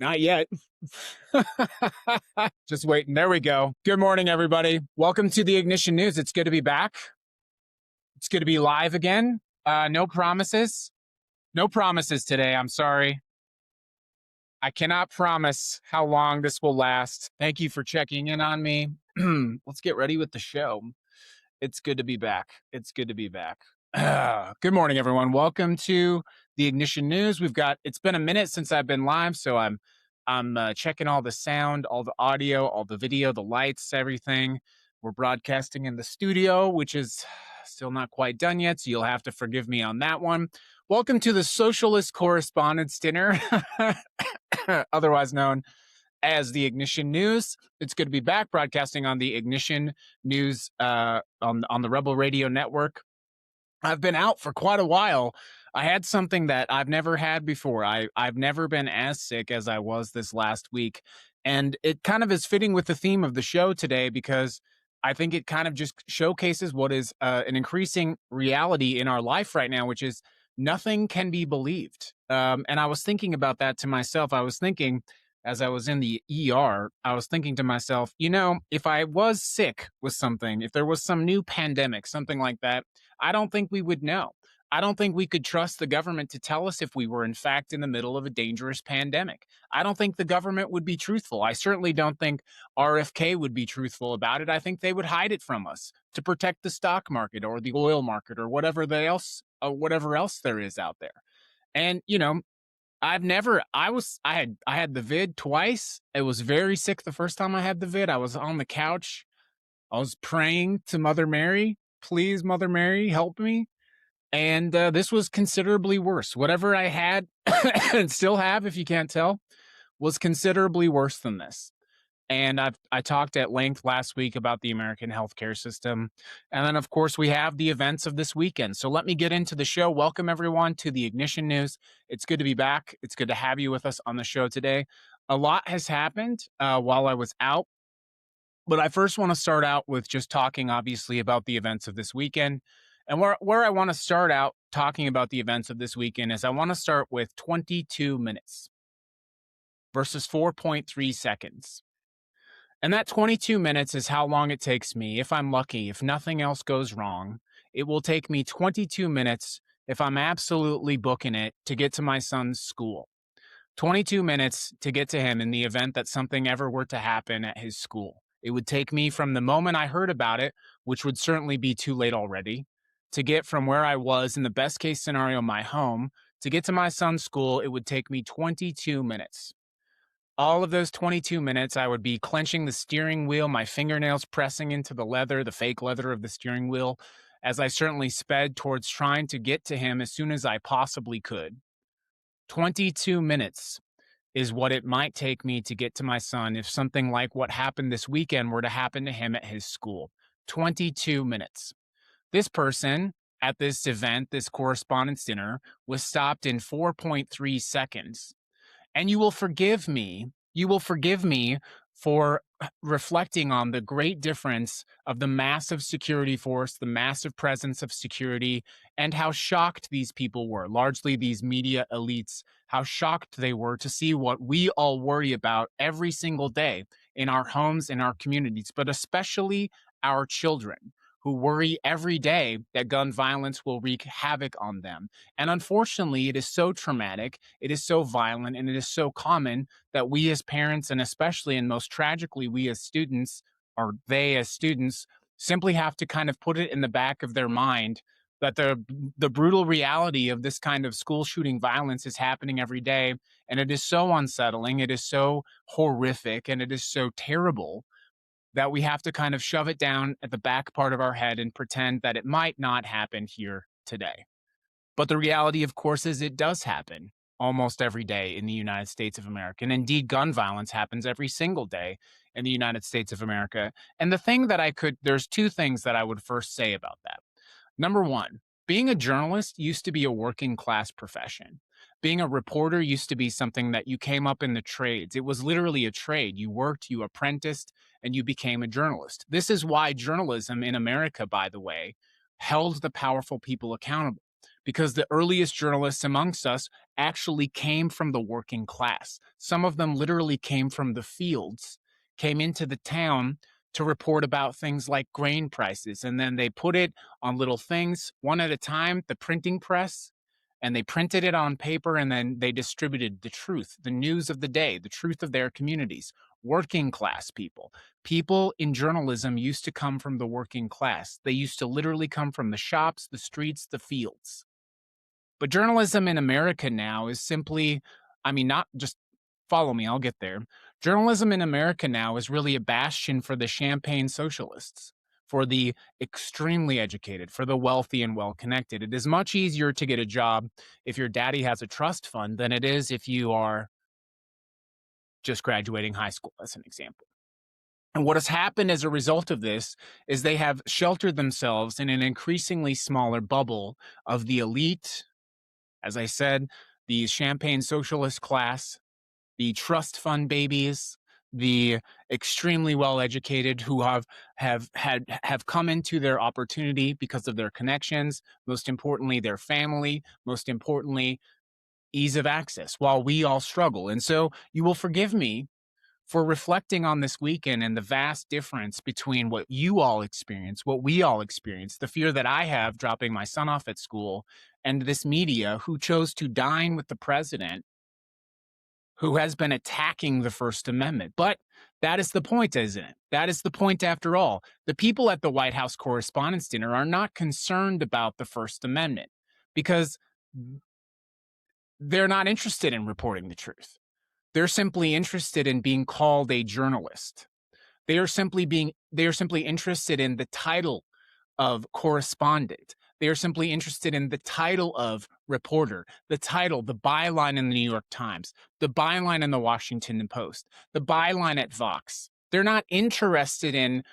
Not yet. Just waiting. There we go. Good morning, everybody. Welcome to the Ignition News. It's good to be back. It's good to be live again. No promises. No promises today. I'm sorry. I cannot promise how long this will last. Thank you for checking in on me. Let's get ready with the show. It's good to be back. It's good to be back. Good morning, everyone. Welcome to the Ignition News. It's been a minute since I've been live, so I'm checking all the sound, all the audio, all the video, the lights, everything. We're broadcasting in the studio, which is still not quite done yet, so you'll have to forgive me on that one. Welcome to the Socialist Correspondents Dinner, otherwise known as the Ignition News. It's good to be back broadcasting on the Ignition News on the Rebel Radio Network. I've been out for quite a while. I had something that I've never had before. I've never been as sick as I was this last week. And it kind of is fitting with the theme of the show today because I think it kind of just showcases what is an increasing reality in our life right now, which is nothing can be believed. And I was thinking about that to myself. I was thinking, as I was in the ER, I was thinking to myself, if I was sick with something, if there was some new pandemic, something like that, I don't think we would know. I don't think we could trust the government to tell us if we were in fact in the middle of a dangerous pandemic. I don't think the government would be truthful. I certainly don't think RFK would be truthful about it. I think they would hide it from us to protect the stock market or the oil market or whatever else there is out there. And, I had the vid twice. I was very sick the first time I had the vid. I was on the couch. I was praying to Mother Mary, please, Mother Mary, help me. And this was considerably worse. Whatever I had and still have, if you can't tell, was considerably worse than this. And I talked at length last week about the American healthcare system. And then, of course, we have the events of this weekend. So let me get into the show. Welcome, everyone, to the Ignition News. It's good to be back. It's good to have you with us on the show today. A lot has happened while I was out. But I first want to start out with just talking, obviously, about the events of this weekend. And where I want to start out talking about the events of this weekend is I want to start with 22 minutes versus 4.3 seconds. And that 22 minutes is how long it takes me, if I'm lucky, if nothing else goes wrong. It will take me 22 minutes, if I'm absolutely booking it, to get to my son's school. 22 minutes to get to him in the event that something ever were to happen at his school. It would take me from the moment I heard about it, which would certainly be too late already, to get from where I was in the best case scenario, my home, to get to my son's school. It would take me 22 minutes. All of those 22 minutes, I would be clenching the steering wheel, my fingernails pressing into the leather, the fake leather of the steering wheel, as I certainly sped towards trying to get to him as soon as I possibly could. 22 minutes is what it might take me to get to my son if something like what happened this weekend were to happen to him at his school. 22 minutes. This person at this event, this correspondence dinner, was stopped in 4.3 seconds. And you will forgive me for reflecting on the great difference of the massive security force, the massive presence of security, and how shocked these people were, largely these media elites, how shocked they were to see what we all worry about every single day in our homes, in our communities, but especially our children, who worry every day that gun violence will wreak havoc on them. And unfortunately, it is so traumatic, it is so violent, and it is so common that we as parents, and especially and most tragically, we as students, or they as students, simply have to kind of put it in the back of their mind that the brutal reality of this kind of school shooting violence is happening every day. And it is so unsettling, it is so horrific, and it is so terrible that we have to kind of shove it down at the back part of our head and pretend that it might not happen here today. But the reality, of course, is it does happen almost every day in the United States of America. And indeed, gun violence happens every single day in the United States of America. And there's two things that I would first say about that. Number one, being a journalist used to be a working class profession. Being a reporter used to be something that you came up in the trades. It was literally a trade. You worked, you apprenticed, and you became a journalist. This is why journalism in America, by the way, held the powerful people accountable, because the earliest journalists amongst us actually came from the working class. Some of them literally came from the fields, came into the town to report about things like grain prices. And then they put it on little things, one at a time, the printing press, and they printed it on paper, and then they distributed the truth, the news of the day, the truth of their communities. Working class people. People in journalism used to come from the working class. They used to literally come from the shops, the streets, the fields. But journalism in America now is simply, not just follow me, I'll get there. Journalism in America now is really a bastion for the champagne socialists, for the extremely educated, for the wealthy and well-connected. It is much easier to get a job if your daddy has a trust fund than it is if you are just graduating high school, as an example. And what has happened as a result of this is they have sheltered themselves in an increasingly smaller bubble of the elite, as I said, the champagne socialist class, the trust fund babies, the extremely well-educated who have come into their opportunity because of their connections, most importantly, their family, most importantly, ease of access, while we all struggle. And so you will forgive me for reflecting on this weekend and the vast difference between what you all experience, what we all experience, the fear that I have dropping my son off at school, and this media who chose to dine with the president who has been attacking the First Amendment. But that is the point, isn't it? That is the point after all. The people at the White House Correspondents Dinner are not concerned about the First Amendment because they're not interested in reporting the truth. They're simply interested in being called a journalist. They are simply interested in the title of correspondent. They are simply interested in the title of reporter, the title, the byline in the New York Times, the byline in the Washington Post, the byline at Vox. They're not interested in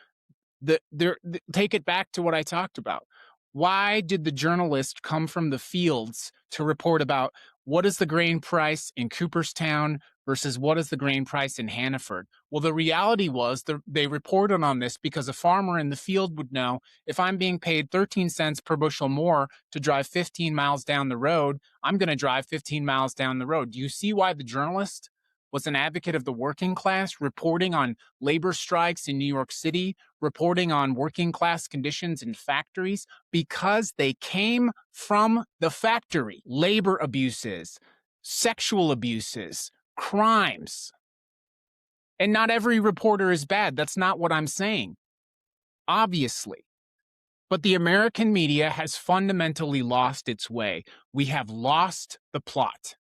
take it back to what I talked about. Why did the journalist come from the fields to report about what is the grain price in Cooperstown versus what is the grain price in Hannaford? Well, the reality was they reported on this because a farmer in the field would know if I'm being paid 13 cents per bushel more to drive 15 miles down the road, I'm going to drive 15 miles down the road. Do you see why the journalist was an advocate of the working class, reporting on labor strikes in New York City, reporting on working class conditions in factories? Because they came from the factory. Labor abuses, sexual abuses, crimes. And not every reporter is bad. That's not what I'm saying, obviously. But the American media has fundamentally lost its way. We have lost the plot.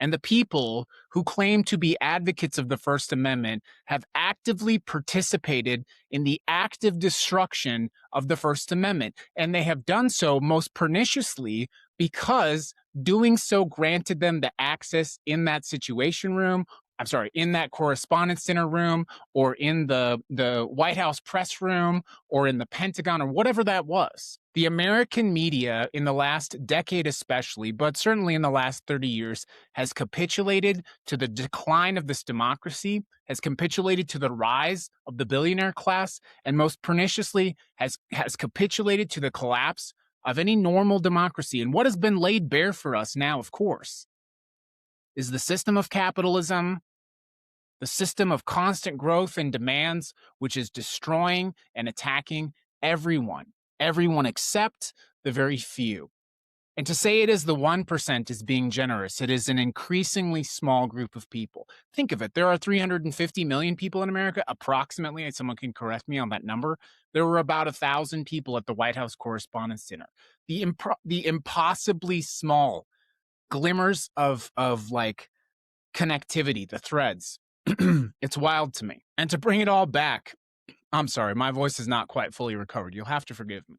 And the people who claim to be advocates of the First Amendment have actively participated in the active destruction of the First Amendment. And they have done so most perniciously because doing so granted them the access in that situation room, in that Correspondents' Dinner room, or in the White House press room, or in the Pentagon, or whatever that was. The American media in the last decade especially, but certainly in the last 30 years, has capitulated to the decline of this democracy, has capitulated to the rise of the billionaire class, and most perniciously has capitulated to the collapse of any normal democracy. And what has been laid bare for us now, of course, is the system of capitalism, the system of constant growth and demands, which is destroying and attacking everyone except the very few. And to say it is the 1% is being generous. It is an increasingly small group of people. Think of it. There are 350 million people in America, approximately. Someone can correct me on that number. There were about 1,000 people at the White House Correspondents' Dinner. The impossibly small glimmers of like connectivity, the threads. It's wild to me. And to bring it all back, I'm sorry, my voice is not quite fully recovered. You'll have to forgive me.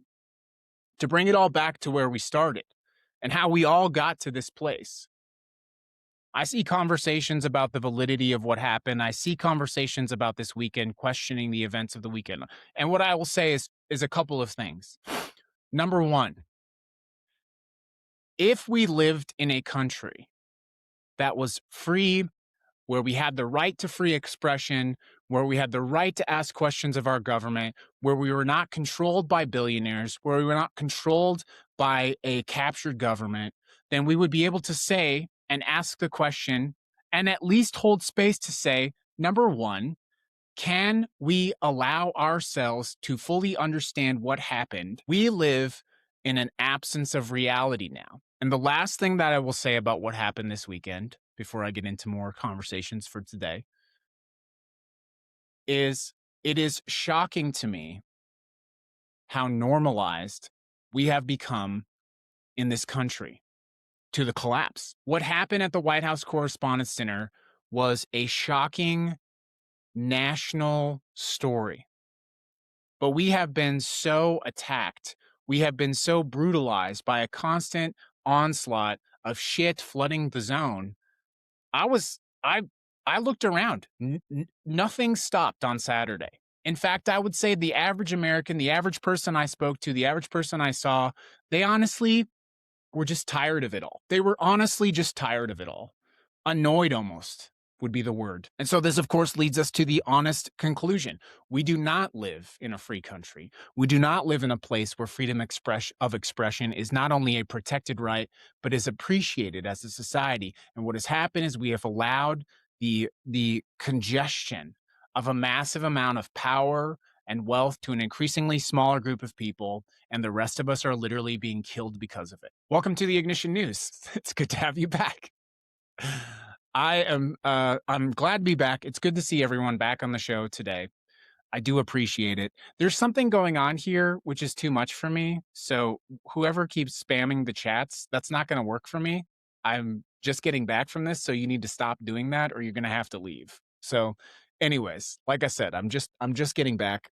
To bring it all back to where we started and how we all got to this place. I see conversations about the validity of what happened. I see conversations about this weekend questioning the events of the weekend. And what I will say is a couple of things. Number one, if we lived in a country that was free, where we had the right to free expression, where we had the right to ask questions of our government, where we were not controlled by billionaires, where we were not controlled by a captured government, then we would be able to say and ask the question and at least hold space to say, number one, can we allow ourselves to fully understand what happened? We live in an absence of reality now. And the last thing that I will say about what happened this weekend, before I get into more conversations for today, is it is shocking to me how normalized we have become in this country to the collapse. What happened at the White House Correspondents Dinner was a shocking national story. But we have been so attacked. We have been so brutalized by a constant onslaught of shit flooding the zone. I looked around. Nothing stopped on Saturday. In fact, I would say the average American, the average person I spoke to, the average person I saw, they honestly were just tired of it all. They were honestly just tired of it all. Annoyed almost would be the word. And so this, of course, leads us to the honest conclusion. We do not live in a free country. We do not live in a place where freedom of expression is not only a protected right, but is appreciated as a society. And what has happened is we have allowed the congestion of a massive amount of power and wealth to an increasingly smaller group of people, and the rest of us are literally being killed because of it. Welcome to the Ignition News. It's good to have you back. I'm glad to be back. It's good to see everyone back on the show today. I do appreciate it. There's something going on here which is too much for me. So whoever keeps spamming the chats, that's not going to work for me. I'm just getting back from this, so you need to stop doing that or you're going to have to leave. So anyways, like I said, I'm just getting back.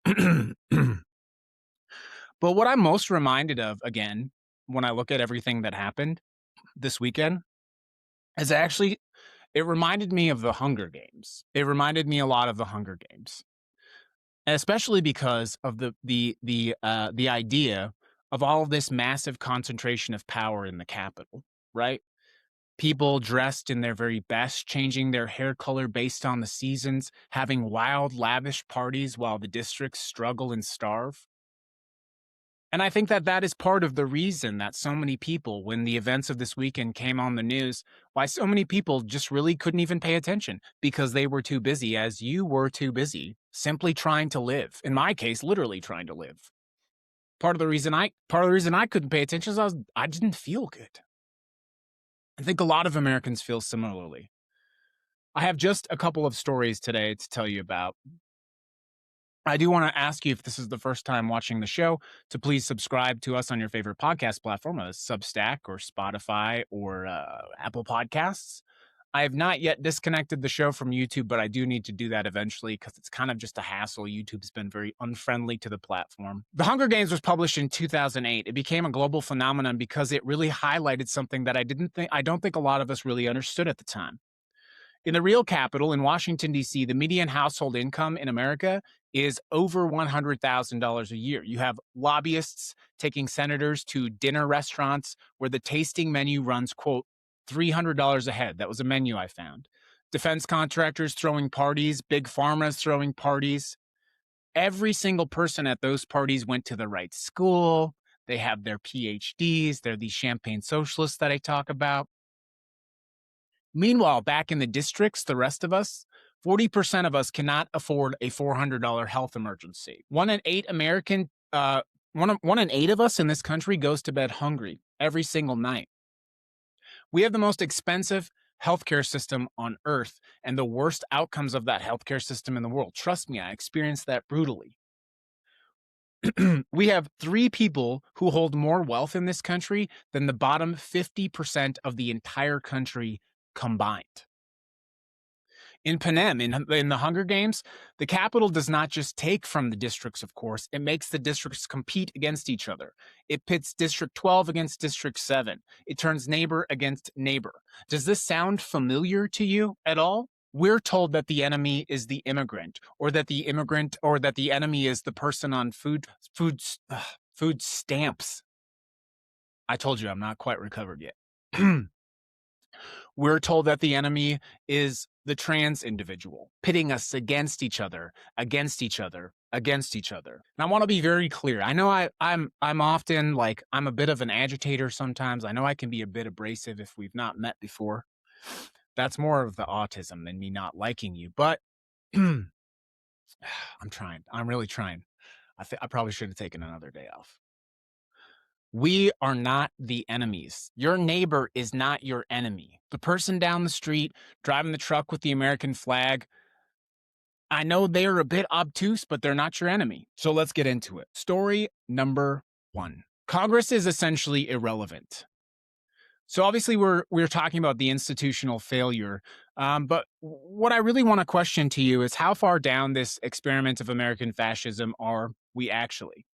But what I'm most reminded of, again, when I look at everything that happened this weekend, is actually, it reminded me of the Hunger Games. It reminded me a lot of the Hunger Games, especially because of the idea of all of this massive concentration of power in the Capitol, right? People dressed in their very best, changing their hair color based on the seasons, having wild, lavish parties while the districts struggle and starve. And I think that that is part of the reason that so many people, when the events of this weekend came on the news, why so many people just really couldn't even pay attention because they were too busy, as you were too busy, simply trying to live. In my case, literally trying to live. Part of the reason I couldn't pay attention is I didn't feel good. I think a lot of Americans feel similarly. I have just a couple of stories today to tell you about. I do want to ask you, if this is the first time watching the show, to please subscribe to us on your favorite podcast platform, Substack or Spotify or Apple Podcasts. I have not yet disconnected the show from YouTube, but I do need to do that eventually because it's kind of just a hassle. YouTube's been very unfriendly to the platform. The Hunger Games was published in 2008. It became a global phenomenon because it really highlighted something that I don't think a lot of us really understood at the time. In the real capital, in Washington, D.C., the median household income in America is over $100,000 a year. You have lobbyists taking senators to dinner restaurants where the tasting menu runs, quote, $300 a head. That was a menu I found. Defense contractors throwing parties, big pharmas throwing parties. Every single person at those parties went to the right school. They have their PhDs. They're these champagne socialists that I talk about. Meanwhile, back in the districts, the rest of us, 40% of us cannot afford a $400 health emergency. One in eight of us in this country goes to bed hungry every single night. We have the most expensive healthcare system on earth and the worst outcomes of that healthcare system in the world. Trust me, I experienced that brutally. We have 3 people who hold more wealth in this country than the bottom 50% of the entire country combined. In Panem, in the Hunger Games, the Capitol does not just take from the districts, of course. It makes the districts compete against each other. It pits District 12 against District 7. It turns neighbor against neighbor. Does this sound familiar to you at all? We're told that the enemy is the immigrant, or that the enemy is the person on food stamps. I told you I'm not quite recovered yet. We're told that the enemy is the trans individual, pitting us against each other, against each other, against each other. And I want to be very clear. I know I'm often I'm a bit of an agitator sometimes. I know I can be a bit abrasive if we've not met before. That's more of the autism than me not liking you. But I'm trying. I'm really trying. I probably should have taken another day off. We are not the enemies. Your neighbor is not your enemy. The person down the street driving the truck with the American flag, I know they're a bit obtuse, but they're not your enemy. So let's get into it. Story number 1. Congress is essentially irrelevant. So obviously we're talking about the institutional failure, but what I really want to question to you is how far down this experiment of American fascism are we actually?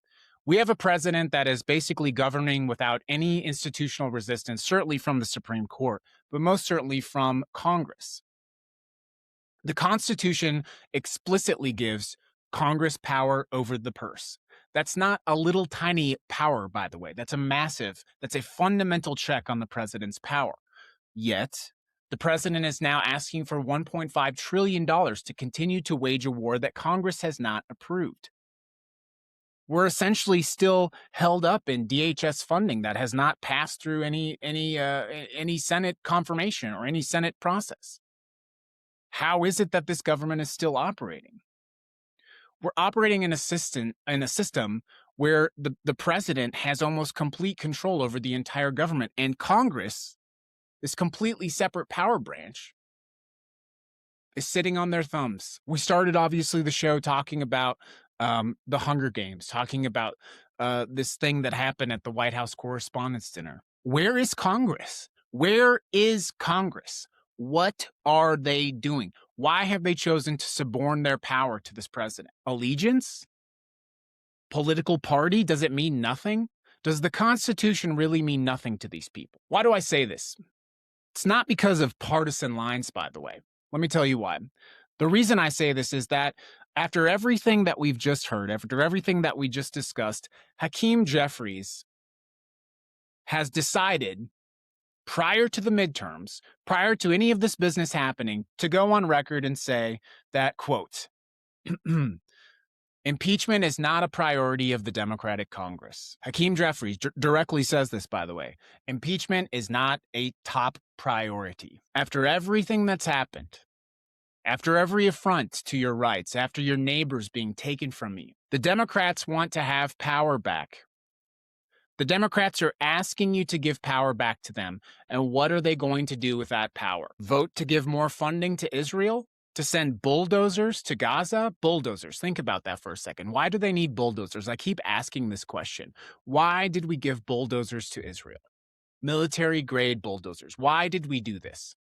We have a president that is basically governing without any institutional resistance, certainly from the Supreme Court, but most certainly from Congress. The Constitution explicitly gives Congress power over the purse. That's not a little tiny power, by the way. That's a fundamental check on the president's power. Yet, the president is now asking for $1.5 trillion to continue to wage a war that Congress has not approved. We're essentially still held up in DHS funding that has not passed through any Senate confirmation or any Senate process. How is it that this government is still operating? We're operating in a system where the president has almost complete control over the entire government, and Congress, this completely separate power branch, is sitting on their thumbs. We started, obviously, the show talking about the Hunger Games, talking about this thing that happened at the White House Correspondents Dinner. Where is Congress? Where is Congress? What are they doing? Why have they chosen to suborn their power to this president? Allegiance? Political party? Does it mean nothing? Does the Constitution really mean nothing to these people? Why do I say this? It's not because of partisan lines, by the way. Let me tell you why. The reason I say this is that after everything that we've just heard, after everything that we just discussed, Hakeem Jeffries has decided, prior to the midterms, prior to any of this business happening, to go on record and say that, quote, impeachment is not a priority of the Democratic Congress. Hakeem Jeffries directly says this, by the way. Impeachment is not a top priority. After everything that's happened, after every affront to your rights, after your neighbors being taken from you, the Democrats want to have power back. The Democrats are asking you to give power back to them. And what are they going to do with that power? Vote to give more funding to Israel? To send bulldozers to Gaza? Bulldozers. Think about that for a second. Why do they need bulldozers? I keep asking this question. Why did we give bulldozers to Israel? Military-grade bulldozers. Why did we do this?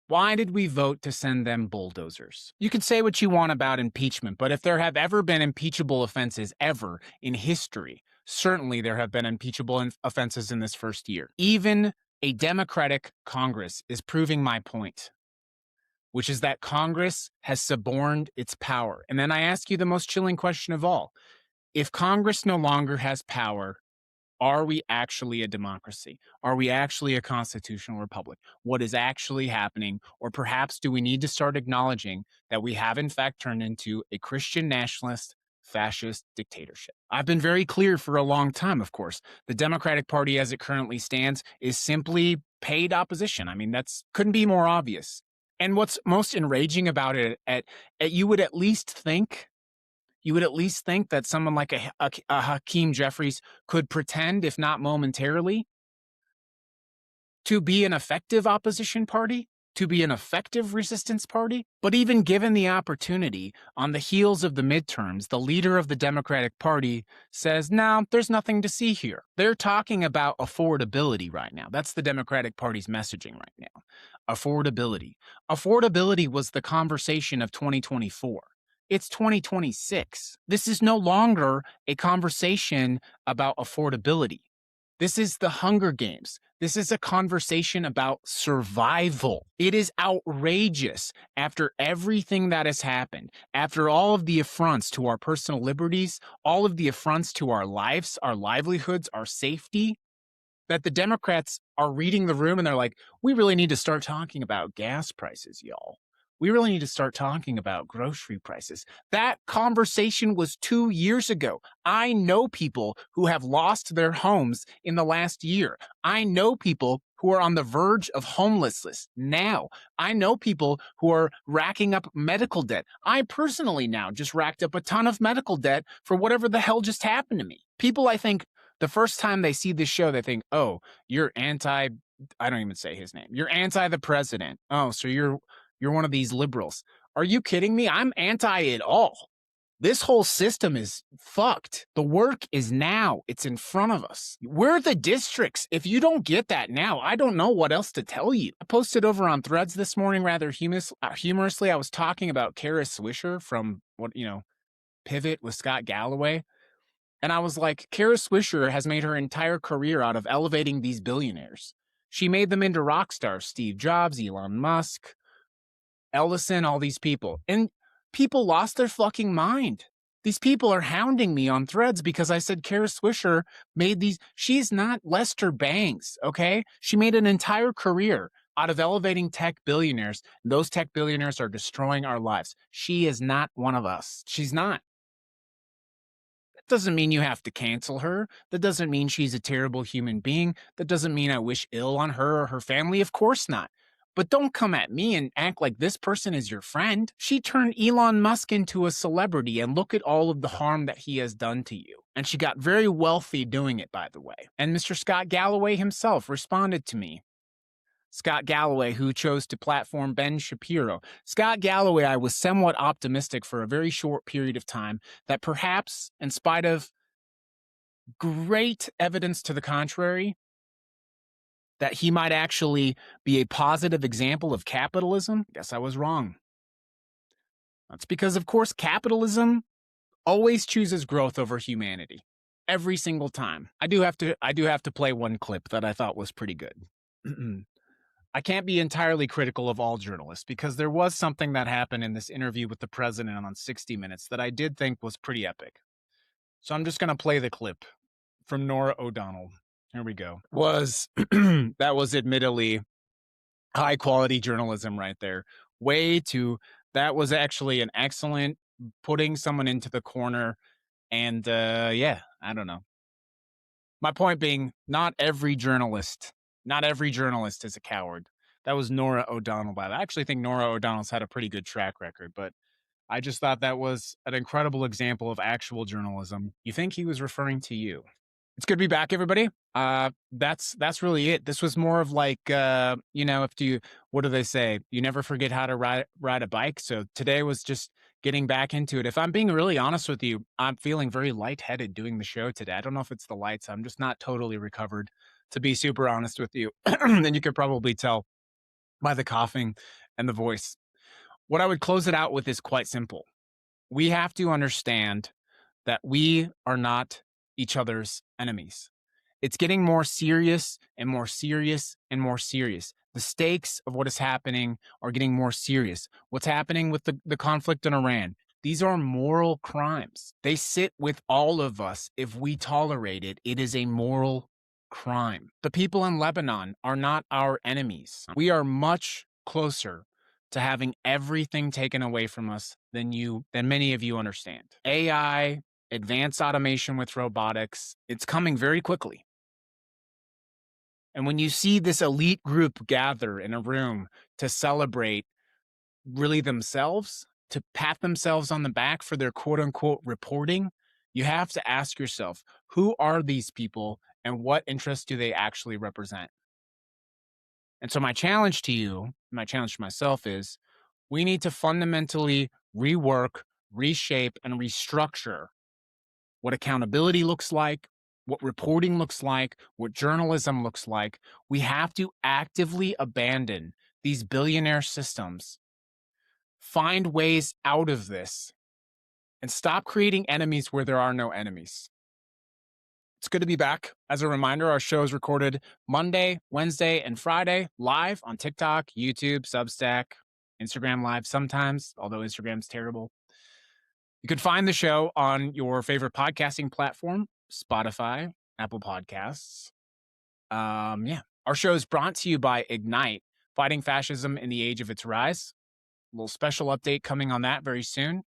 Why did we vote to send them bulldozers? You can say what you want about impeachment, but if there have ever been impeachable offenses ever in history, certainly there have been impeachable offenses in this first year. Even a Democratic Congress is proving my point, which is that Congress has suborned its power. And then I ask you the most chilling question of all. If Congress no longer has power, are we actually a democracy? Are we actually a constitutional republic? What is actually happening? Or perhaps do we need to start acknowledging that we have in fact turned into a Christian nationalist fascist dictatorship? I've been very clear for a long time, of course. The Democratic Party as it currently stands is simply paid opposition. I mean, that's couldn't be more obvious. And what's most enraging about it, you would at least think that someone like a Hakeem Jeffries could pretend, if not momentarily, to be an effective opposition party, to be an effective resistance party. But even given the opportunity, on the heels of the midterms, the leader of the Democratic Party says, no, there's nothing to see here. They're talking about affordability right now. That's the Democratic Party's messaging right now. Affordability. Affordability was the conversation of 2024. It's 2026. This is no longer a conversation about affordability. This is the Hunger Games. This is a conversation about survival. It is outrageous after everything that has happened, after all of the affronts to our personal liberties, all of the affronts to our lives, our livelihoods, our safety, that the Democrats are reading the room and they're like, we really need to start talking about gas prices, y'all. We really need to start talking about grocery prices. That conversation was 2 years ago. I know people who have lost their homes in the last year. I know people who are on the verge of homelessness now. I know people who are racking up medical debt. I personally now just racked up a ton of medical debt for whatever the hell just happened to me. People, I think, the first time they see this show, they think, oh, you're anti, I don't even say his name. You're anti the president. Oh, so you're one of these liberals. Are you kidding me? I'm anti it all. This whole system is fucked. The work is now. It's in front of us. We're the districts. If you don't get that now, I don't know what else to tell you. I posted over on Threads this morning rather humorously. I was talking about Kara Swisher from Pivot with Scott Galloway. And I was like, Kara Swisher has made her entire career out of elevating these billionaires. She made them into rock stars. Steve Jobs, Elon Musk, Ellison, all these people. And people lost their fucking mind. These people are hounding me on Threads because I said Kara Swisher made these. She's not Lester Bangs, okay? She made an entire career out of elevating tech billionaires. Those tech billionaires are destroying our lives. She is not one of us. She's not. That doesn't mean you have to cancel her. That doesn't mean she's a terrible human being. That doesn't mean I wish ill on her or her family. Of course not. But don't come at me and act like this person is your friend. She turned Elon Musk into a celebrity, and look at all of the harm that he has done to you. And she got very wealthy doing it, by the way. And Mr. Scott Galloway himself responded to me. Scott Galloway, who chose to platform Ben Shapiro. Scott Galloway, I was somewhat optimistic for a very short period of time that perhaps, in spite of great evidence to the contrary, that he might actually be a positive example of capitalism. I guess I was wrong. That's because, of course, capitalism always chooses growth over humanity. Every single time. I do have to play one clip that I thought was pretty good. I can't be entirely critical of all journalists because there was something that happened in this interview with the president on 60 Minutes that I did think was pretty epic. So I'm just going to play the clip from Norah O'Donnell. Here we go. That was admittedly high quality journalism right there. That was actually an excellent putting someone into the corner. And I don't know. My point being, not every journalist is a coward. That was Norah O'Donnell. I actually think Norah O'Donnell's had a pretty good track record, but I just thought that was an incredible example of actual journalism. You think he was referring to you? It's good to be back, everybody. That's really it. This was more of like, what do they say? You never forget how to ride a bike. So today was just getting back into it. If I'm being really honest with you, I'm feeling very lightheaded doing the show today. I don't know if it's the lights. I'm just not totally recovered, to be super honest with you. And you could probably tell by the coughing and the voice. What I would close it out with is quite simple. We have to understand that we are not each other's enemies. It's getting more serious and more serious and more serious. The stakes of what is happening are getting more serious. What's happening with the conflict in Iran? These are moral crimes. They sit with all of us. If we tolerate it, it is a moral crime. The people in Lebanon are not our enemies. We are much closer to having everything taken away from us than many of you understand. AI, advanced automation with robotics, it's coming very quickly. And when you see this elite group gather in a room to celebrate really themselves, to pat themselves on the back for their quote unquote reporting, you have to ask yourself, who are these people and what interests do they actually represent? And so my challenge to myself is, we need to fundamentally rework, reshape, and restructure what accountability looks like, what reporting looks like, what journalism looks like. We have to actively abandon these billionaire systems, find ways out of this, and stop creating enemies where there are no enemies. It's good to be back. As a reminder, our show is recorded Monday, Wednesday, and Friday live on TikTok, YouTube, Substack, Instagram Live sometimes, although Instagram's terrible. You can find the show on your favorite podcasting platform, Spotify, Apple Podcasts. Our show is brought to you by Ignite, Fighting Fascism in the Age of Its Rise. A little special update coming on that very soon.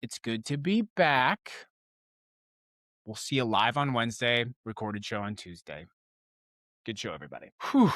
It's good to be back. We'll see you live on Wednesday, recorded show on Tuesday. Good show, everybody. Whew.